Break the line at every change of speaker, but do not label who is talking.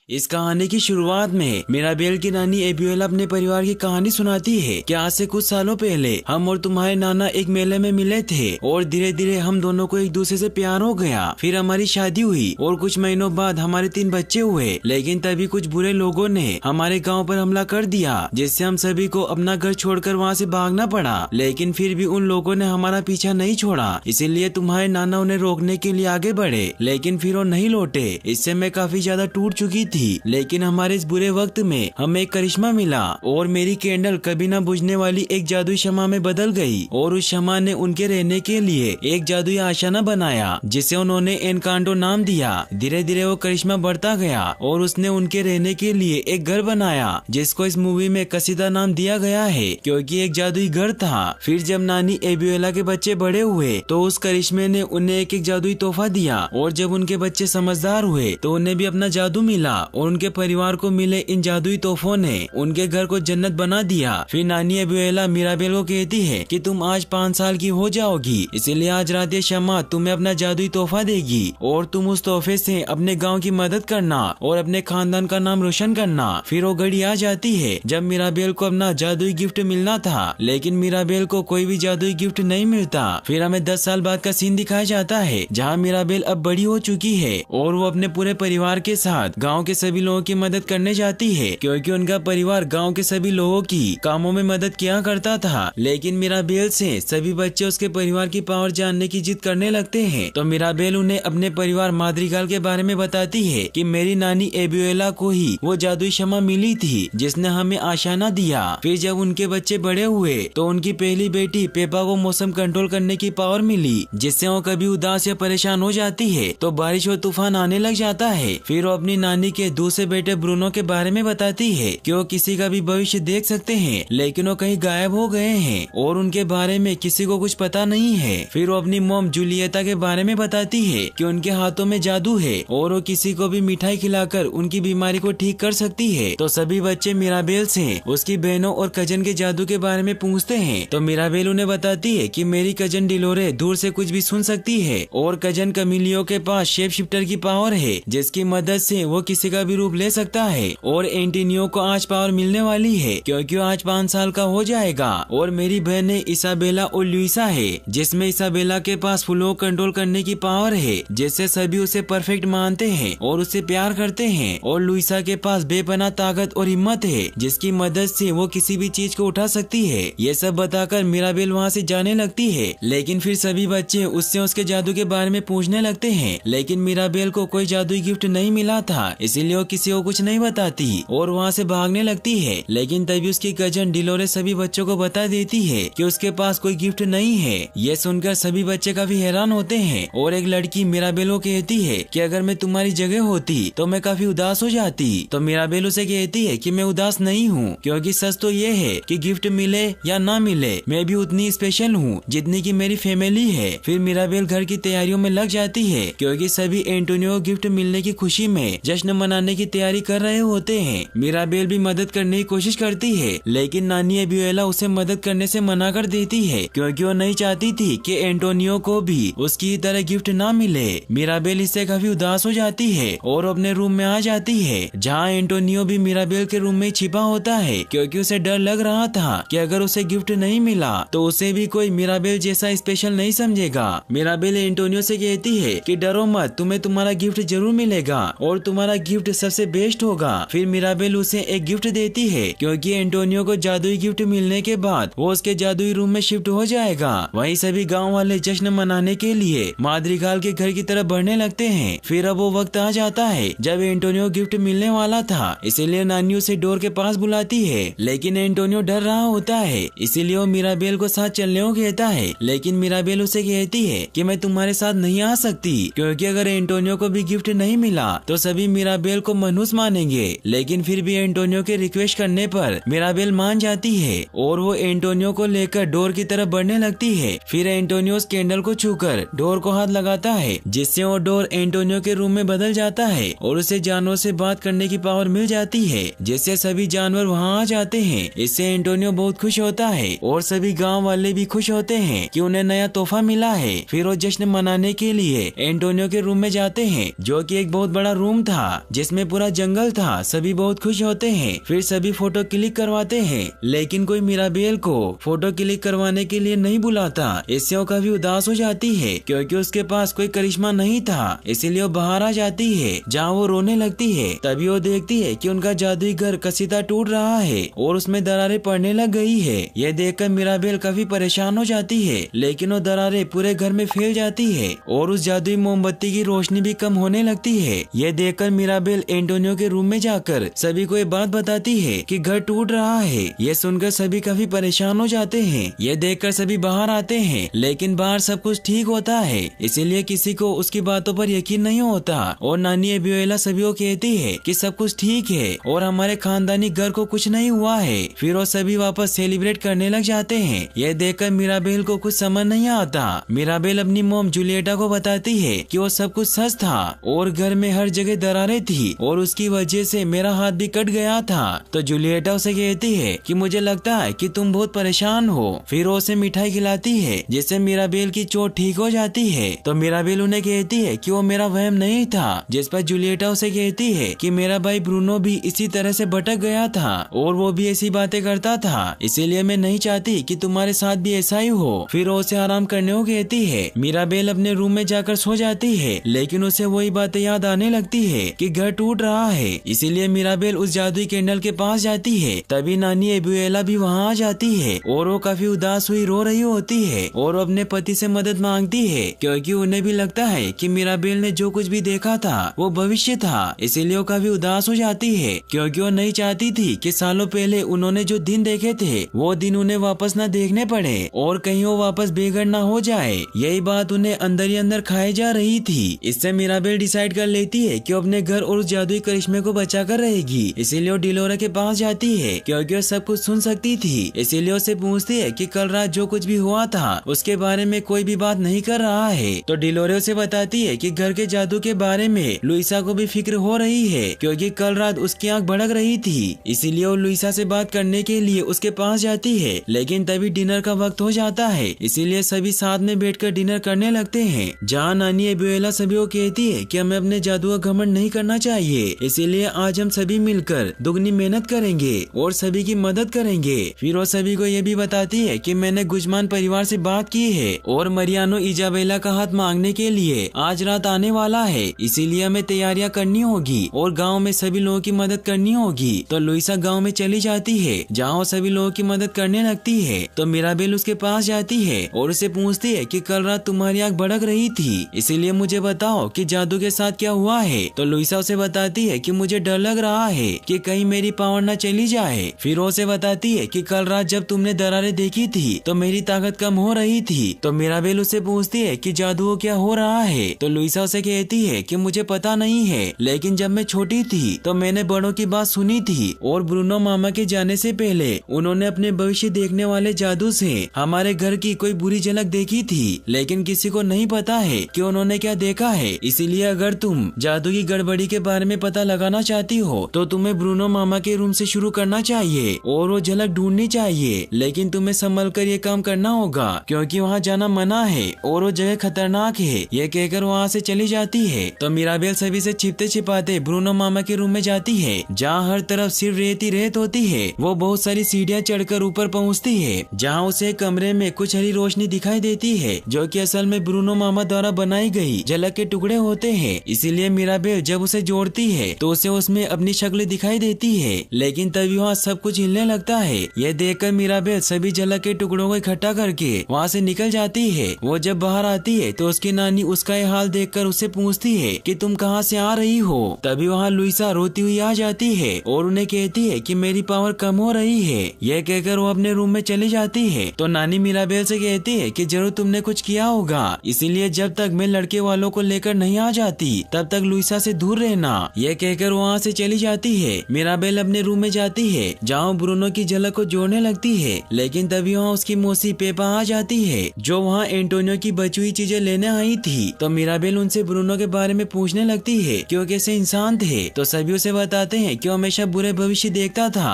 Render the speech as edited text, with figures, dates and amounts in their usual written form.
इस कहानी की शुरुआत में मिराबेल की नानी एबियोला अपने परिवार की कहानी सुनाती है कि आज से कुछ सालों पहले हम और तुम्हारे नाना एक मेले में मिले थे और धीरे धीरे हम दोनों को एक दूसरे से प्यार हो गया। फिर हमारी शादी हुई और कुछ महीनों बाद हमारे 3 बच्चे हुए। लेकिन तभी कुछ बुरे लोगों ने हमारे गाँव पर हमला कर दिया, जिससे हम सभी को अपना घर छोड़कर वहाँ से भागना पड़ा। लेकिन फिर भी उन लोगों ने हमारा पीछा नहीं छोड़ा, इसीलिए तुम्हारे नाना उन्हें रोकने के लिए आगे बढ़े, लेकिन फिर वो नहीं लौटे। इससे मैं काफी ज्यादा टूट चुकी थी। लेकिन हमारे इस बुरे वक्त में हमें एक करिश्मा मिला और मेरी कैंडल कभी न बुझने वाली एक जादुई शम्मा में बदल गई और उस शम्मा ने उनके रहने के लिए एक जादुई आशाना बनाया, जिसे उन्होंने एनकांटो नाम दिया। धीरे धीरे वो करिश्मा बढ़ता गया और उसने उनके रहने के लिए एक घर बनाया, जिसको इस मूवी में कसीदा नाम दिया गया है, क्योंकि एक जादुई घर था। फिर जब नानी एबियोला के बच्चे बड़े हुए तो उस करिश्मे ने उन्हें एक जादुई तोहफा दिया और जब उनके बच्चे समझदार हुए तो उन्हें भी अपना जादू मिला और उनके परिवार को मिले इन जादुई तोहफों ने उनके घर को जन्नत बना दिया। फिर नानी एबियोला मिराबेल को कहती है कि तुम आज 5 साल की हो जाओगी, इसीलिए आज रात ये शम्मा तुम्हें अपना जादुई तोहफा देगी और तुम उस तोहफे से अपने गांव की मदद करना और अपने खानदान का नाम रोशन करना। फिर वो घड़ी आ जाती है जब मिराबेल को अपना जादुई गिफ्ट मिलना था, लेकिन मिराबेल को कोई भी जादुई गिफ्ट नहीं मिलता। फिर हमें 10 साल बाद का सीन दिखाया जाता है जहाँ मिराबेल अब बड़ी हो चुकी है और वो अपने पूरे परिवार के साथ गाँव के सभी लोगों की मदद करने जाती है, क्योंकि उनका परिवार गांव के सभी लोगों की कामों में मदद किया करता था। लेकिन मिराबेल से सभी बच्चे उसके परिवार की पावर जानने की जिद करने लगते हैं, तो मिराबेल उन्हें अपने परिवार माद्रिगाल के बारे में बताती है कि मेरी नानी एबियोला को ही वो जादुई शम्मा मिली थी जिसने हमें आशाना दिया। फिर जब उनके बच्चे बड़े हुए तो उनकी पहली बेटी पेपा को मौसम कंट्रोल करने की पावर मिली, जिससे वो कभी उदास या परेशान हो जाती है तो बारिश और तूफान आने लग जाता है। फिर वो अपनी नानी के दूसरे बेटे ब्रूनो के बारे में बताती है कि वो किसी का भी भविष्य देख सकते हैं, लेकिन वो कहीं गायब हो गए हैं और उनके बारे में किसी को कुछ पता नहीं है। फिर वो अपनी मॉम जूलियता के बारे में बताती है कि उनके हाथों में जादू है और वो किसी को भी मिठाई खिलाकर उनकी बीमारी को ठीक कर सकती है। तो सभी बच्चे मिराबेल से उसकी बहनों और कजन के जादू के बारे में पूछते हैं, तो मिराबेल उन्हें बताती है कि मेरी कजन डिलोरे दूर से कुछ भी सुन सकती है और कजन कमिलियो के पास शेप शिफ्टर की पावर है, जिसकी मदद से वो किसी का भी रूप ले सकता है। और एंटोनियो को आज पावर मिलने वाली है क्योंकि वो आज 5 साल का हो जाएगा। और मेरी बहन इसाबेला और लुइसा है, जिसमें इसाबेला के पास फूलों को कंट्रोल करने की पावर है, जिससे सभी उसे परफेक्ट मानते हैं और उससे प्यार करते हैं। और लुइसा के पास बेपनाह ताकत और हिम्मत है, जिसकी मदद से वो किसी भी चीज को उठा सकती है। ये सब बताकर मिराबेल वहाँ से जाने लगती है, लेकिन फिर सभी बच्चे उससे उसके जादू के बारे में पूछने लगते हैं। लेकिन मिराबेल को कोई जादुई गिफ्ट नहीं मिला था, इसीलिए वो किसी को कुछ नहीं बताती और वहाँ से भागने लगती है। लेकिन तभी उसकी कजन डिलोरे सभी बच्चों को बता देती है कि उसके पास कोई गिफ्ट नहीं है। ये सुनकर सभी बच्चे काफी हैरान होते हैं और एक लड़की मिराबेल को कहती है कि अगर मैं तुम्हारी जगह होती तो मैं काफी उदास हो जाती। तो मिराबेल उसे कहती है कि मैं उदास नहीं हूँ, क्योंकि सच तो ये है कि गिफ्ट मिले या ना मिले मैं भी उतनी स्पेशल हूँ जितनी की मेरी फैमिली है। फिर मिराबेल घर की तैयारियों में लग जाती है, क्योंकि सभी एंटोनियो गिफ्ट मिलने की खुशी में जश्न मनाने की तैयारी कर रहे होते हैं। मिराबेल भी मदद करने की कोशिश करती है, लेकिन नानी एबियोला उसे मदद करने से मना कर देती है, क्योंकि वो नहीं चाहती थी कि एंटोनियो को भी उसकी तरह गिफ्ट ना मिले। मिराबेल इससे काफी उदास हो जाती है और अपने रूम में आ जाती है, जहाँ एंटोनियो भी मिराबेल के रूम में छिपा होता है, क्योंकि उसे डर लग रहा था कि अगर उसे गिफ्ट नहीं मिला तो उसे भी कोई मिराबेल जैसा स्पेशल नहीं समझेगा। मिराबेल एंटोनियो से कहती है कि डरो मत, तुम्हें तुम्हारा गिफ्ट जरूर मिलेगा और तुम्हारा गिफ्ट सबसे बेस्ट होगा। फिर मिराबेल उसे एक गिफ्ट देती है, क्योंकि एंटोनियो को जादुई गिफ्ट मिलने के बाद वो उसके जादुई रूम में शिफ्ट हो जाएगा। वहीं सभी गांव वाले जश्न मनाने के लिए माद्रिगाल के घर की तरफ बढ़ने लगते हैं। फिर अब वो वक्त आ जाता है जब एंटोनियो गिफ्ट मिलने वाला था, इसीलिए नानी उसे डोर के पास बुलाती है, लेकिन एंटोनियो डर रहा होता है, इसीलिए वो मिराबेल को साथ चलने को कहता है। लेकिन मिराबेल उसे कहती है कि मैं तुम्हारे साथ नहीं आ सकती, क्योंकि अगर एंटोनियो को भी गिफ्ट नहीं मिला तो सभी मिराबेल को मनहूस मानेंगे। लेकिन फिर भी एंटोनियो के रिक्वेस्ट करने पर मिराबेल मान जाती है और वो एंटोनियो को लेकर डोर की तरफ बढ़ने लगती है। फिर एंटोनियो उस कैंडल को छूकर डोर को हाथ लगाता है, जिससे वो डोर एंटोनियो के रूम में बदल जाता है और उसे जानवरों से बात करने की पावर मिल जाती है, जिससे सभी जानवर वहाँ आ जाते हैं। इससे एंटोनियो बहुत खुश होता है और सभी गाँव वाले भी खुश होते हैं कि उन्हें नया तोहफा मिला है। फिर वो जश्न मनाने के लिए एंटोनियो के रूम में जाते हैं, जो कि एक बहुत बड़ा रूम था जिसमें पूरा जंगल था। सभी बहुत खुश होते हैं, फिर सभी फोटो क्लिक करवाते हैं, लेकिन कोई मिराबेल को फोटो क्लिक करवाने के लिए नहीं बुलाता। इससे वो काफी उदास हो जाती है क्योंकि उसके पास कोई करिश्मा नहीं था। इसीलिए वो बाहर आ जाती है जहाँ वो रोने लगती है। तभी वो देखती है कि उनका जादुई घर कसीदा टूट रहा है और उसमें दरारें पड़ने लग गई है। यह देखकर मिराबेल काफी परेशान हो जाती है, लेकिन वो दरारें पूरे घर में फैल जाती है और उस जादुई मोमबत्ती की रोशनी भी कम होने लगती है। यह देखकर मिराबेल एंटोनियो के रूम में जाकर सभी को ये बात बताती है कि घर टूट रहा है। यह सुनकर सभी काफी परेशान हो जाते हैं। यह देखकर सभी बाहर आते हैं, लेकिन बाहर सब कुछ ठीक होता है, इसीलिए किसी को उसकी बातों पर यकीन नहीं होता। और नानी एबियोला सभी को कहती है कि सब कुछ ठीक है और हमारे खानदानी घर को कुछ नहीं हुआ है। फिर वो सभी वापस सेलिब्रेट करने लग जाते हैं। यह देखकर मिराबेल को कुछ समझ नहीं आता। मिराबेल अपनी मॉम जूलिएटा को बताती है कि वो सब कुछ सच था और घर में हर जगह दरारें थी और उसकी वजह से मेरा हाथ भी कट गया था। तो जूलिएटा उसे कहती है कि मुझे लगता है कि तुम बहुत परेशान हो। फिर वो उसे मिठाई खिलाती है जिससे मिराबेल की चोट ठीक हो जाती है। तो मिराबेल उन्हें कहती है कि वो मेरा वहम नहीं था, जिस पर जूलिएटा उसे कहती है कि मेरा भाई ब्रूनो भी इसी तरह से भटक गया था और वो भी ऐसी बातें करता था, इसीलिए मैं नहीं चाहती कि तुम्हारे साथ भी ऐसा ही हो। फिर वो उसे आराम करने को कहती है। मिराबेल अपने रूम में जाकर सो जाती है, लेकिन उसे वही बातें याद आने लगती है कि घर टूट रहा है। इसीलिए मिराबेल उस जादुई कैंडल के पास जाती है। तभी नानी एबियोला भी वहाँ आ जाती है और वो काफी उदास हुई रो रही होती है और वो अपने पति से मदद मांगती है क्योंकि उन्हें भी लगता है कि मिराबेल ने जो कुछ भी देखा था वो भविष्य था। इसीलिए वो काफी उदास हो जाती है क्योंकि वो नहीं चाहती थी कि सालों पहले उन्होंने जो दिन देखे थे वो दिन उन्हें वापस न देखने पड़े और कहीं वो वापस बेघर न हो जाए। यही बात उन्हें अंदर ही अंदर खाई जा रही थी। इससे मिराबेल डिसाइड कर लेती है कि वो अपने घर और उस जादुई करिश्मे को बचा कर रहेगी। इसीलिए वो डिलोरा के पास जाती है क्योंकि वो सब कुछ सुन सकती थी। इसीलिए उससे पूछती है कि कल रात जो कुछ भी हुआ था उसके बारे में कोई भी बात नहीं कर रहा है। तो डिलोरे उसे बताती है कि घर के जादू के बारे में लुइसा को भी फिक्र हो रही है क्योंकि कल रात उसकी आंख भड़क रही थी। इसीलिए वो लुइसा से बात करने के लिए उसके पास जाती है, लेकिन तभी डिनर का वक्त हो जाता है। इसीलिए सभी साथ में बैठकर डिनर करने लगते हैं, जहाँ नानी एबियोला सभी को कहती है कि हमें अपने जादू का घमंड नहीं करना चाहिए। इसीलिए आज हम सभी मिलकर दुगनी मेहनत करेंगे और सभी की मदद करेंगे। फिर वो सभी को ये भी बताती है कि मैंने गुजमान परिवार से बात की है और मरियानो इजाबेला का हाथ मांगने के लिए आज रात आने वाला है। इसीलिए हमें तैयारियां करनी होगी और गांव में सभी लोगों की मदद करनी होगी। तो लुइसा गांव में चली जाती है जहां वो सभी लोगों की मदद करने लगती है। तो मिराबेल उसके पास जाती है और उसे पूछती है कि कल रात तुम्हारी आंख भड़क रही थी, इसीलिए मुझे बताओ कि जादू के साथ क्या हुआ है। तो लुइसा उसे बताती है कि मुझे डर लग रहा है कि कहीं मेरी पावर न चली जाए। फिर वो उसे बताती है कि कल रात जब तुमने दरारें देखी थी तो मेरी ताकत कम हो रही थी। तो मिराबेल उससे पूछती है कि जादू क्या हो रहा है। तो लुइसा उसे कहती है कि मुझे पता नहीं है, लेकिन जब मैं छोटी थी तो मैंने बड़ों की बात सुनी थी और ब्रूनो मामा के जाने से पहले उन्होंने अपने भविष्य देखने वाले जादू से हमारे घर की कोई बुरी झलक देखी थी, लेकिन किसी को नहीं पता है कि उन्होंने क्या देखा है। इसीलिए अगर तुम जादू की गड़बड़ी के बारे में पता लगाना चाहती हो तो तुम्हें ब्रूनो मामा के रूम से शुरू करना चाहिए और वो झलक ढूंढनी चाहिए, लेकिन तुम्हें संभल कर ये काम करना होगा क्योंकि वहाँ जाना मना है और वो जगह खतरनाक है। ये कहकर वहाँ से चली जाती है। तो मिराबेल सभी से छिपते छिपाते ब्रूनो मामा के रूम में जाती है, जहाँ हर तरफ सिर्फ रेत ही रेत होती है। वो बहुत सारी सीढ़ियाँ चढ़कर ऊपर पहुँचती है, जहाँ उसे एक कमरे में कुछ हरी रोशनी दिखाई देती है जो कि असल में ब्रूनो मामा द्वारा बनाई गई झलक के टुकड़े होते हैं। इसीलिए मिराबेल जब उसे जोड़ती है तो उसे उसमें अपनी शक्ल दिखाई देती है, लेकिन तभी वहाँ सब कुछ हिलने लगता है। यह देखकर मिराबेल सभी झलक के टुकड़ों को इकट्ठा करके वहाँ से निकल जाती है। वो जब बाहर आती है तो उसकी नानी उसका ये हाल देखकर उससे पूछती है कि तुम कहाँ से आ रही हो। तभी वहाँ लुइसा रोती हुई आ जाती है और उन्हें कहती है कि मेरी पावर कम हो रही है। यह कहकर वो अपने रूम में चली जाती है। तो नानी मिराबेल से कहती है कि जरूर तुमने कुछ किया होगा, इसीलिए जब तक मैं लड़के वालों को लेकर नहीं आ जाती तब तक लुइसा से दूर रहना। यह कहकर वहाँ से चली जाती है। मिराबेल अपने रूम में जाती है जहाँ ब्रूनो की झलक को जोड़ने लगती है, लेकिन तभी वहाँ उसकी मौसी पेपा आ जाती है जो वहाँ एंटोनियो की बची हुई चीजें लेने आई थी। तो मिराबेल उनसे ब्रूनो के बारे में पूछने लगती है कि वो कैसे इंसान थे। तो सभी उसे बताते हैं कि वो हमेशा बुरे भविष्य देखता था